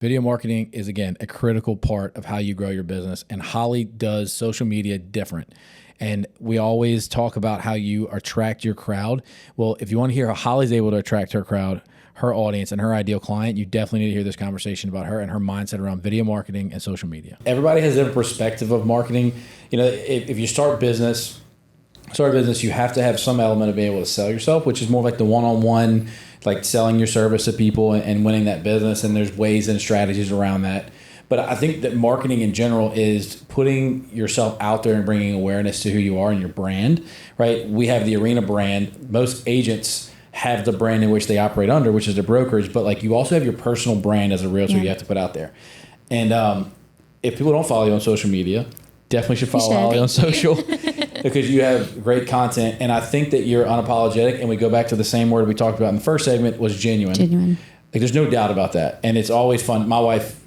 Video marketing is, again, a critical part of how you grow your business. And Holly does social media different. And we always talk about how you attract your crowd. Well, if you want to hear how Holly's able to attract her crowd, her audience, and her ideal client, you definitely need to hear this conversation about her and her mindset around video marketing and social media. Everybody has a different perspective of marketing. You know, if you start business, you have to have some element of being able to sell yourself, which is more like the one-on-one, like selling your service to people and winning that business. And there's ways and strategies around that. But I think that marketing in general is putting yourself out there and bringing awareness to who you are and your brand, right? We have the Arena brand. Most agents have the brand in which they operate under, which is the brokerage. But like, you also have your personal brand as a realtor you have to put out there. And if people don't follow you on social media, definitely should follow Holly on social because you have great content. And I think that you're unapologetic. And we go back to the same word we talked about in the first segment was genuine. Like, there's no doubt about that. And it's always fun. My wife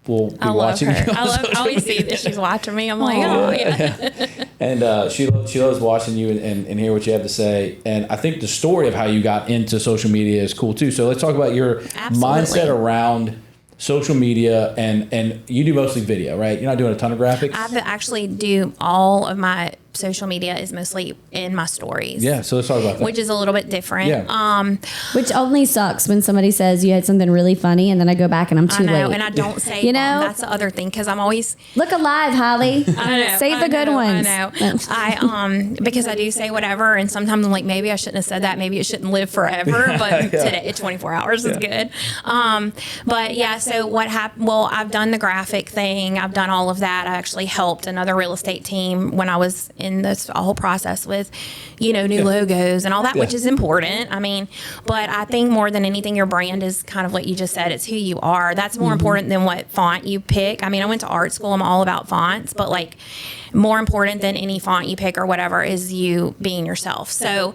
will be watching you. I always see that she's watching me. I'm like, oh, yeah. And she loves watching you and hear what you have to say. And I think the story of how you got into social media is cool too. So let's talk about your mindset around social media, and you do mostly video, right? You're not doing a ton of graphics? I actually do all of my social media is mostly in my stories. Yeah, so let's talk about that. Which is a little bit different. Yeah. Which only sucks when somebody says you had something really funny and then I go back and I'm too late. And I don't say you know? That's the other thing, because I'm always... Look alive, Holly. I know. Save the good ones. I know. Because I do say whatever, and sometimes I'm like, maybe I shouldn't have said that. Maybe it shouldn't live forever, but today, 24 hours is good. But yeah, so what happened? Well, I've done the graphic thing. I've done all of that. I actually helped another real estate team when I was in this whole process with, new logos and all that, which is important. I mean, but I think more than anything, your brand is kind of what you just said. It's who you are. That's more important than what font you pick. I mean, I went to art school. I'm all about fonts, but like more important than any font you pick or whatever is you being yourself. So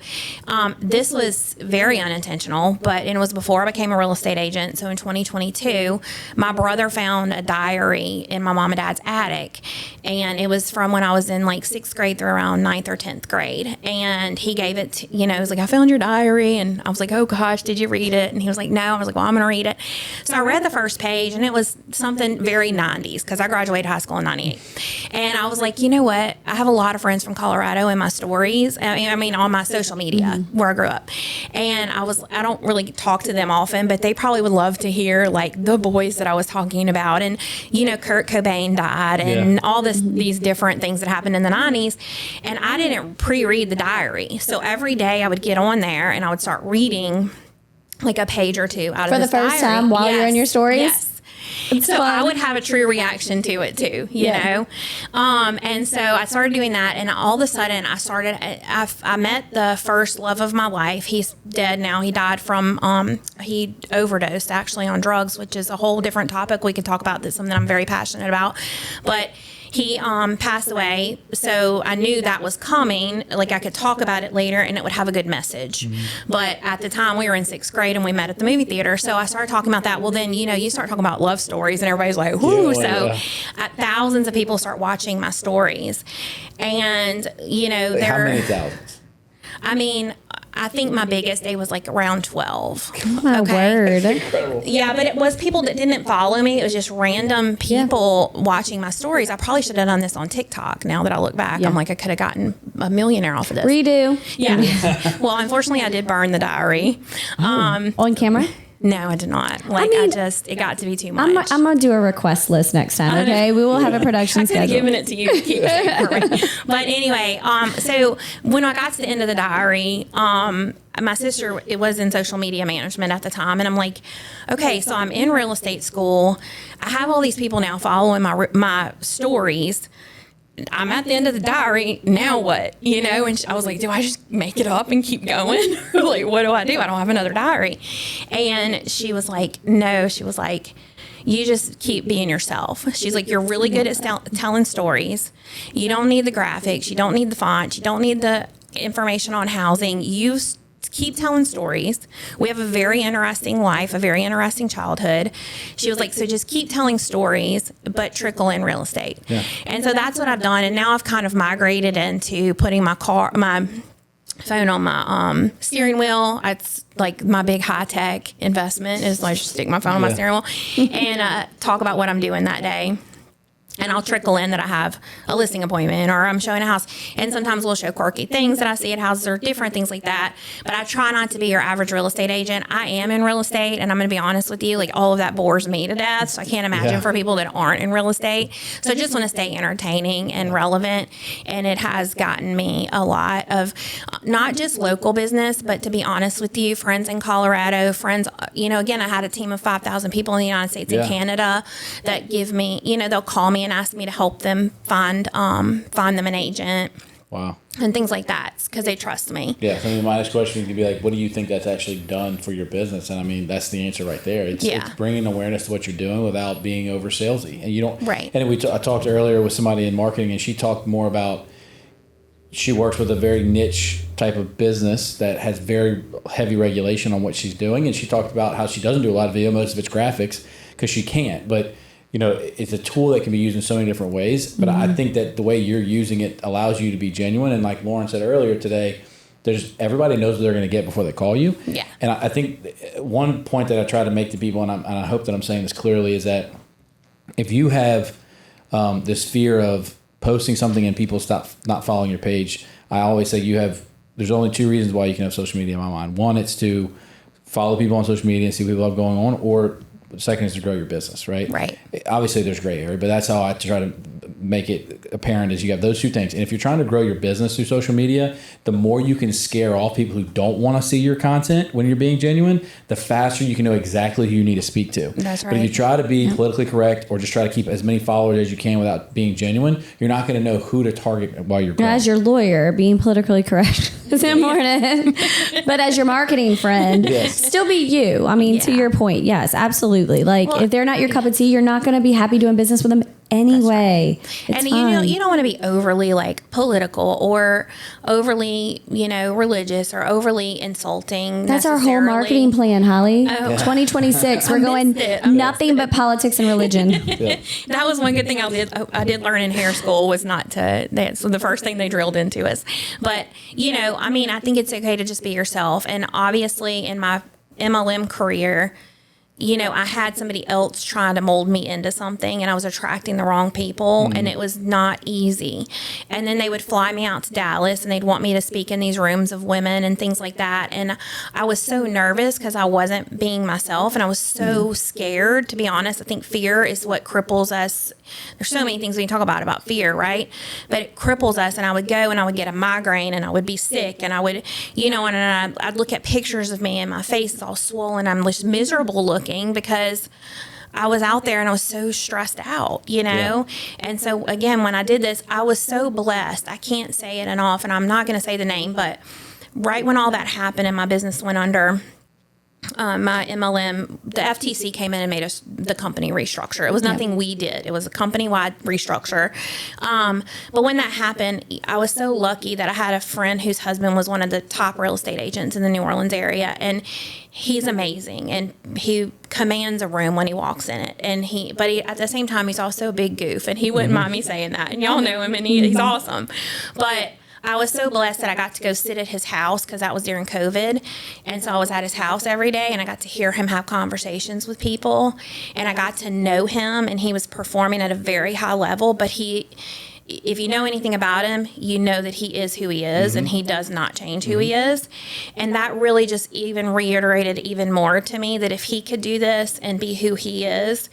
this was very unintentional, but it was before I became a real estate agent. So in 2022, my brother found a diary in my mom and dad's attic, and it was from when I was in like 6th grade through around 9th or 10th grade. And he gave it to, it was like, I found your diary. And I was like, oh gosh, did you read it? And he was like, no. I was like, well, I'm going to read it. So I read the first page, and it was something very 90s because I graduated high school in 98. And I was like, you know what? I have a lot of friends from Colorado in my stories. I mean, on my social media where I grew up. And I don't really talk to them often, but they probably would love to hear like the boys that I was talking about. And, Kurt Cobain died and all these different things that happened in the 90s. And I didn't pre-read the diary. So every day I would get on there and I would start reading like a page or two out of this diary. For the first time while you're in your stories? Yes. So fun. I would have a true reaction to it too, you know? And so I started doing that, and all of a sudden I met the first love of my life. He's dead now. He died from, he overdosed actually on drugs, which is a whole different topic. We could talk about this, something I'm very passionate about. But he passed away, so I knew that was coming. Like I could talk about it later, and it would have a good message. But at the time, we were in 6th grade, and we met at the movie theater. So I started talking about that. Well, then you start talking about love stories, and everybody's like, "Whoo!" Thousands of people start watching my stories, and how many thousands? I mean, I think my biggest day was like around 12. Oh my word. That's incredible. Yeah, but it was people that didn't follow me. It was just random people watching my stories. I probably should have done this on TikTok. Now that I look back, I'm like, I could have gotten a millionaire off of this. Redo. Yeah. Well, unfortunately, I did burn the diary. On camera? No, I did not. It got to be too much. I'm going to do a request list next time, okay? We will have a production schedule. I could have given it to you to keep it for me. But anyway, so when I got to the end of the diary, my sister, it was in social media management at the time. And I'm like, okay, so I'm in real estate school. I have all these people now following my stories. I'm at the end of the diary. Now what? And I was like, do I just make it up and keep going? Like, what do? I don't have another diary. And she was like, no. She was like, you just keep being yourself. She's like, you're really good at telling stories. You don't need the graphics. You don't need the fonts. You don't need the information on housing. You keep telling stories. We have a very interesting life, a very interesting childhood. She was like, so just keep telling stories, but trickle in real estate. Yeah. And so that's what I've done. And now I've kind of migrated into putting my phone on my steering wheel. It's like my big high tech investment is like just stick my phone on my steering wheel and talk about what I'm doing that day. And I'll trickle in that I have a listing appointment or I'm showing a house. And sometimes we'll show quirky things that I see at houses or different things like that. But I try not to be your average real estate agent. I am in real estate, and I'm going to be honest with you, like all of that bores me to death. So I can't imagine for people that aren't in real estate. So I just want to stay entertaining and relevant. And it has gotten me a lot of not just local business, but to be honest with you, friends in Colorado, friends, again, I had a team of 5,000 people in the United States and Canada that give me, they'll call me and ask me to help them find them an agent. Wow. And things like that because they trust me. Yeah. So my next question could be like, what do you think that's actually done for your business? And I mean, that's the answer right there. It's bringing awareness to what you're doing without being over salesy. And you don't. Right. And I talked earlier with somebody in marketing, and she talked more about she works with a very niche type of business that has very heavy regulation on what she's doing. And she talked about how she doesn't do a lot of video, most of it's graphics because she can't. But it's a tool that can be used in so many different ways. But I think that the way you're using it allows you to be genuine. And like Lauren said earlier today, everybody knows what they're going to get before they call you. Yeah. And I think one point that I try to make to people, and I hope that I'm saying this clearly, is that if you have this fear of posting something and people stop not following your page, I always say there's only two reasons why you can have social media in my mind. One, it's to follow people on social media and see what people have going on, or second is to grow your business, right? Right. Obviously, there's gray area, but that's how I try to make it apparent is you have those two things. And if you're trying to grow your business through social media, the more you can scare off people who don't want to see your content when you're being genuine, the faster you can know exactly who you need to speak to. That's right. But if you try to be politically correct or just try to keep as many followers as you can without being genuine, you're not going to know who to target while you're growing. As your lawyer, being politically correct is important. But as your marketing friend, still be you. I mean, to your point, yes, absolutely. Like, if they're not your cup of tea, you're not going to be happy doing business with them anyway. And you don't want to be overly like political or overly, religious or overly insulting. That's our whole marketing plan, Holly. 2026, we're going nothing but politics and religion. That was one good thing I did learn in hair school was not to. So the first thing they drilled into us. But I think it's okay to just be yourself. And obviously, in my MLM career, I had somebody else trying to mold me into something and I was attracting the wrong people and it was not easy. And then they would fly me out to Dallas and they'd want me to speak in these rooms of women and things like that. And I was so nervous because I wasn't being myself and I was so scared, to be honest. I think fear is what cripples us. There's so many things we can talk about fear, right? But it cripples us. And I would go and I would get a migraine and I would be sick and I would, and I'd look at pictures of me and my face is all swollen. I'm just miserable looking because I was out there and I was so stressed out, And so again, when I did this, I was so blessed. I can't say it enough, and I'm not going to say the name, but right when all that happened and my business went under, my MLM, the FTC came in and made the company restructure. It was nothing we did. It was a company-wide restructure. But when that happened, I was so lucky that I had a friend whose husband was one of the top real estate agents in the New Orleans area. And he's amazing. And he commands a room when he walks in it. But at the same time, he's also a big goof. And he wouldn't mind me saying that. And y'all know him, and he's awesome. But I was so blessed that I got to go sit at his house because that was during COVID. And so I was at his house every day and I got to hear him have conversations with people and I got to know him, and he was performing at a very high level. But if you know anything about him, you know that he is who he is and he does not change who he is. And that really just even reiterated even more to me that if he could do this and be who he is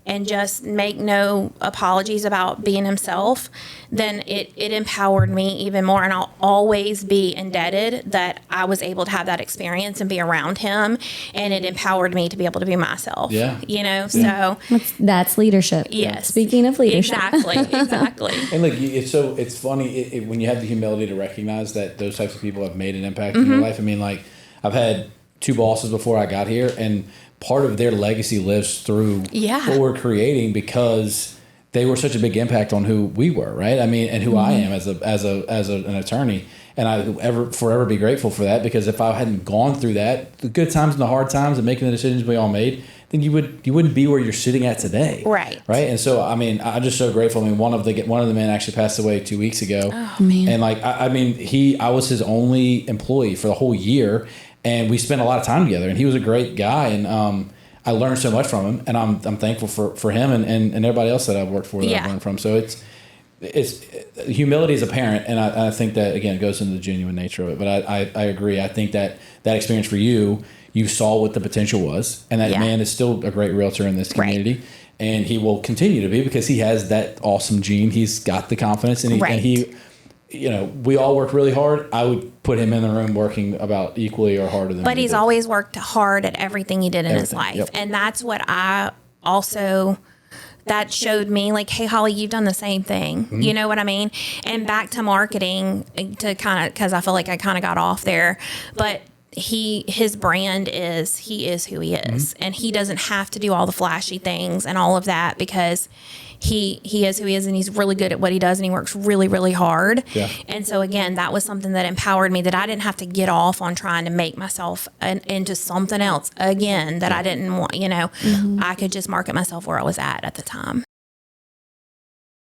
and just make no apologies about being himself, then it empowered me even more. And I'll always be indebted that I was able to have that experience and be around him. And it empowered me to be able to be myself. Yeah. So that's leadership. Yes. Speaking of leadership. Exactly. And look, it's funny when you have the humility to recognize that those types of people have made an impact in your life. I mean, like, I've had 2 bosses before I got here, and part of their legacy lives through what we're creating because they were such a big impact on who we were, right? I mean, and who I am as an attorney. And I forever be grateful for that, because if I hadn't gone through that, the good times and the hard times and making the decisions we all made, then you wouldn't be where you're sitting at today. Right. Right. And so, I mean, I'm just so grateful. I mean, one of the men actually passed away 2 weeks ago. Oh, man. And like, I was his only employee for the whole year, and we spent a lot of time together, and he was a great guy. And, I learned so much from him, and I'm thankful for him and everybody else that I've worked for that I've learned from. So it's humility as a parent, and I think that, again, goes into the genuine nature of it. But I agree. I think that experience for you saw what the potential was, and that man is still a great realtor in this community, and he will continue to be because he has that awesome gene. He's got the confidence, and he you know, we all work really hard. I would put him in the room working about equally or harder than But he's did. always worked hard at everything he did in his life. Yep. And that's what I also, that showed me, like, hey, Holly, you've done the same thing. You know what I mean? And back to marketing, to kind of, because I feel like I kind of got off there. But his brand is, he is who he is. And he doesn't have to do all the flashy things and all of that, because he is who he is, and he's really good at what he does, and he works really, really hard. Yeah. And so, again, that was something that empowered me, that I didn't have to get off on trying to make myself into something else again that I didn't want, you know. I could just market myself where I was at the time.